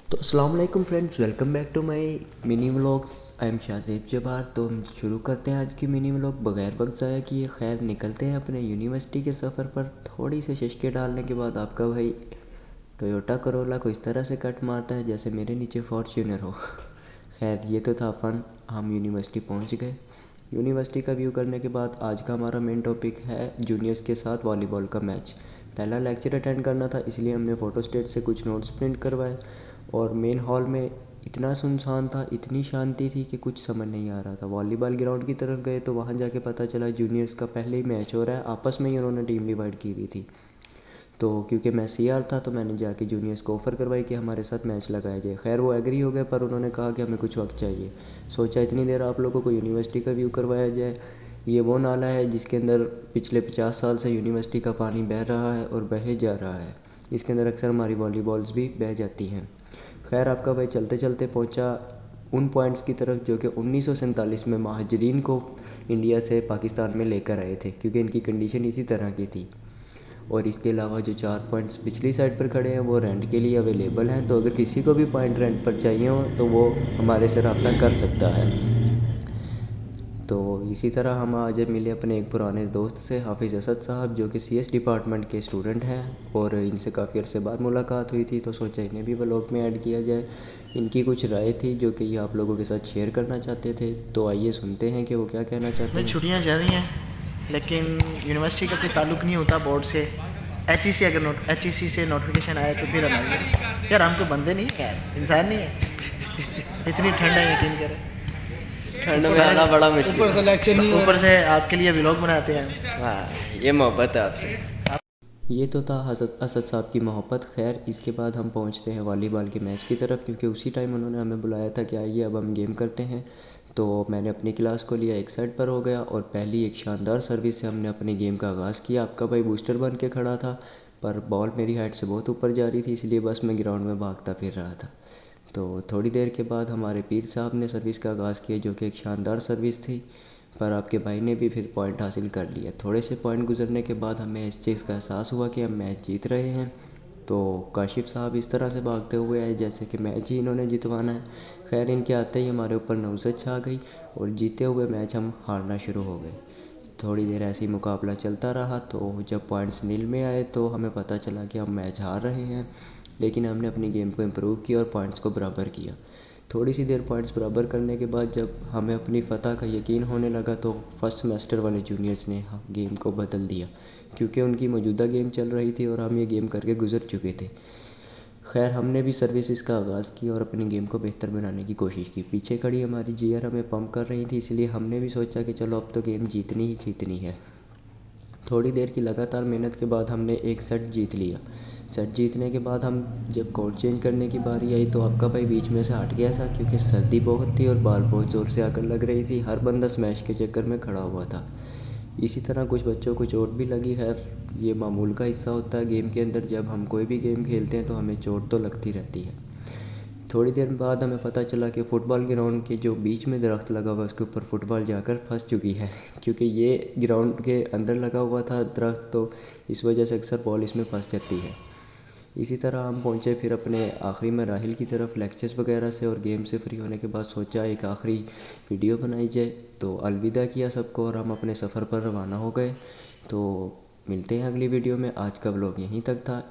तो अस्सलाम वालेकुम friends, welcome back to my mini vlogs. I am Shahzeb Jabbar. तो हम शुरू करते हैं आज की मिनी व्लॉग बगैर वक्त ज़ाया किए। खैर निकलते हैं अपने यूनिवर्सिटी के सफ़र पर। थोड़ी से शशके डालने के बाद आपका भाई टोयोटा करोला को इस तरह से कट मारता है जैसे मेरे नीचे फॉर्च्यूनर हो। खैर ये तो था फ़न। हम यूनिवर्सिटी पहुंच गए। यूनिवर्सिटी का व्यू करने के बाद आज का हमारा मेन टॉपिक है जूनियर्स के साथ वॉलीबॉल का मैच। पहला लेक्चर अटेंड करना था, इसलिए हमने फ़ोटो स्टेट से कुछ नोट्स प्रिंट करवाए। और मेन हॉल में इतना सुनसान था, इतनी शांति थी कि कुछ समझ नहीं आ रहा था। वॉलीबॉल ग्राउंड की तरफ गए तो वहाँ जाके पता चला जूनियर्स का पहले ही मैच हो रहा है। आपस में ही उन्होंने टीम डिवाइड की हुई थी। तो क्योंकि मैं सीआर था तो मैंने जाके जूनियर्स को ऑफ़र करवाई कि हमारे साथ मैच लगाया जाए। खैर वो एग्री हो गए, पर उन्होंने कहा कि हमें कुछ वक्त चाहिए। सोचा इतनी देर आप लोगों को यूनिवर्सिटी का व्यू करवाया जाए। ये वो नाला है जिसके अंदर पिछले 50 साल से यूनिवर्सिटी का पानी बह रहा है और बहे जा रहा है। इसके अंदर अक्सर हमारी वॉलीबॉल्स भी बह जाती हैं। खैर आपका भाई चलते चलते पहुंचा उन पॉइंट्स की तरफ जो कि 1947 में महाजरीन को इंडिया से पाकिस्तान में लेकर आए थे, क्योंकि इनकी कंडीशन इसी तरह की थी। और इसके अलावा जो 4 पॉइंट्स पिछली साइड पर खड़े हैं वो रेंट के लिए अवेलेबल हैं। तो अगर किसी को भी पॉइंट रेंट पर चाहिए हो तो वो हमारे से रब्ता कर सकता है। तो इसी तरह हम आज मिले अपने एक पुराने दोस्त से, हाफिज़ असद साहब, जो कि सीएस डिपार्टमेंट के स्टूडेंट हैं। और इनसे काफ़ी अरसे बाद मुलाकात हुई थी तो सोचा इन्हें भी व्लॉग में ऐड किया जाए। इनकी कुछ राय थी जो कि ये आप लोगों के साथ शेयर करना चाहते थे। तो आइए सुनते हैं कि वो क्या कहना चाहते में हैं। छुट्टियां जा रही हैं, लेकिन यूनिवर्सिटी का कोई ताल्लुक़ नहीं होता बोर्ड से। एचईसी अगर एचईसी से नोटिफिकेशन आए तो फिर हम आएंगे। यार हमको बंदे नहीं है, यार इंसान नहीं है। इतनी ठंड है, यकीन करें। ठंड में आना बड़ा मुश्किल ऊपर से लेक्चर नहीं हो, ऊपर से आपके लिए व्लॉग बनाते हैं। हाँ, ये मोहब्बत है आपसे। ये तो था हज़रत असद साहब की मोहब्बत। खैर इसके बाद हम पहुंचते हैं वॉलीबॉल के मैच की तरफ, क्योंकि उसी टाइम उन्होंने हमें बुलाया था कि आइए अब हम गेम करते हैं। तो मैंने अपनी क्लास को लिया, एक साइड पर हो गया और पहली एक शानदार सर्विस से हमने अपने गेम का आगाज़ किया। आपका भाई बूस्टर बन के खड़ा था, पर बॉल मेरी हाइट से बहुत ऊपर जा रही थी, इसलिए बस मैं ग्राउंड में भागता फिर रहा था। तो थोड़ी देर के बाद हमारे पीर साहब ने सर्विस का आगाज़ किया, जो कि एक शानदार सर्विस थी। पर आपके भाई ने भी फिर पॉइंट हासिल कर लिया। थोड़े से पॉइंट गुजरने के बाद हमें इस चीज़ का एहसास हुआ कि हम मैच जीत रहे हैं। तो काशिफ साहब इस तरह से भागते हुए आए जैसे कि मैच ही इन्होंने जितवाना है। खैर इनके आते ही हमारे ऊपर नौज़त छा गई और जीते हुए मैच हम हारना शुरू हो गए। थोड़ी देर ऐसे ही मुकाबला चलता रहा। तो जब पॉइंट्स नील में आए तो हमें पता चला कि हम मैच हार रहे हैं, लेकिन हमने अपनी गेम को इम्प्रूव किया और पॉइंट्स को बराबर किया। थोड़ी सी देर पॉइंट्स बराबर करने के बाद जब हमें अपनी फ़तह का यकीन होने लगा तो फर्स्ट सेमेस्टर वाले जूनियर्स ने गेम को बदल दिया, क्योंकि उनकी मौजूदा गेम चल रही थी और हम ये गेम करके गुजर चुके थे। खैर हमने भी सर्विसेज का आगाज़ किया और अपनी गेम को बेहतर बनाने की कोशिश की। पीछे खड़ी हमारी जीआर हमें पंप कर रही थी, इसलिए हमने भी सोचा कि चलो अब तो गेम जीतनी ही जीतनी है। थोड़ी देर की लगातार मेहनत के बाद हमने एक सेट जीत लिया। सेट जीतने के बाद हम जब कोर्ट चेंज करने की बारी आई तो आपका भाई बीच में से हट गया था, क्योंकि सर्दी बहुत थी और बाल बहुत ज़ोर से आकर लग रही थी। हर बंदा स्मैश के चक्कर में खड़ा हुआ था। इसी तरह कुछ बच्चों को चोट भी लगी। खैर ये मामूल का हिस्सा होता है गेम के अंदर। जब हम कोई भी गेम खेलते हैं तो हमें चोट तो लगती रहती है। थोड़ी देर बाद हमें पता चला कि फ़ुटबॉल ग्राउंड के जो बीच में दरख्त लगा हुआ है उसके ऊपर फ़ुटबॉल जाकर फंस चुकी है, क्योंकि ये ग्राउंड के अंदर लगा हुआ था दरख्त, तो इस वजह से अक्सर बॉल इसमें फंस जाती है। इसी तरह हम पहुँचे फिर अपने आखिरी मराहिल की तरफ लेक्चर्स वगैरह से, और गेम से फ्री होने के बाद सोचा एक आखिरी वीडियो बनाई जाए। तो अलविदा किया सबको और हम अपने सफ़र पर रवाना हो गए। तो मिलते हैं अगली वीडियो में। आज का व्लॉग यहीं तक था।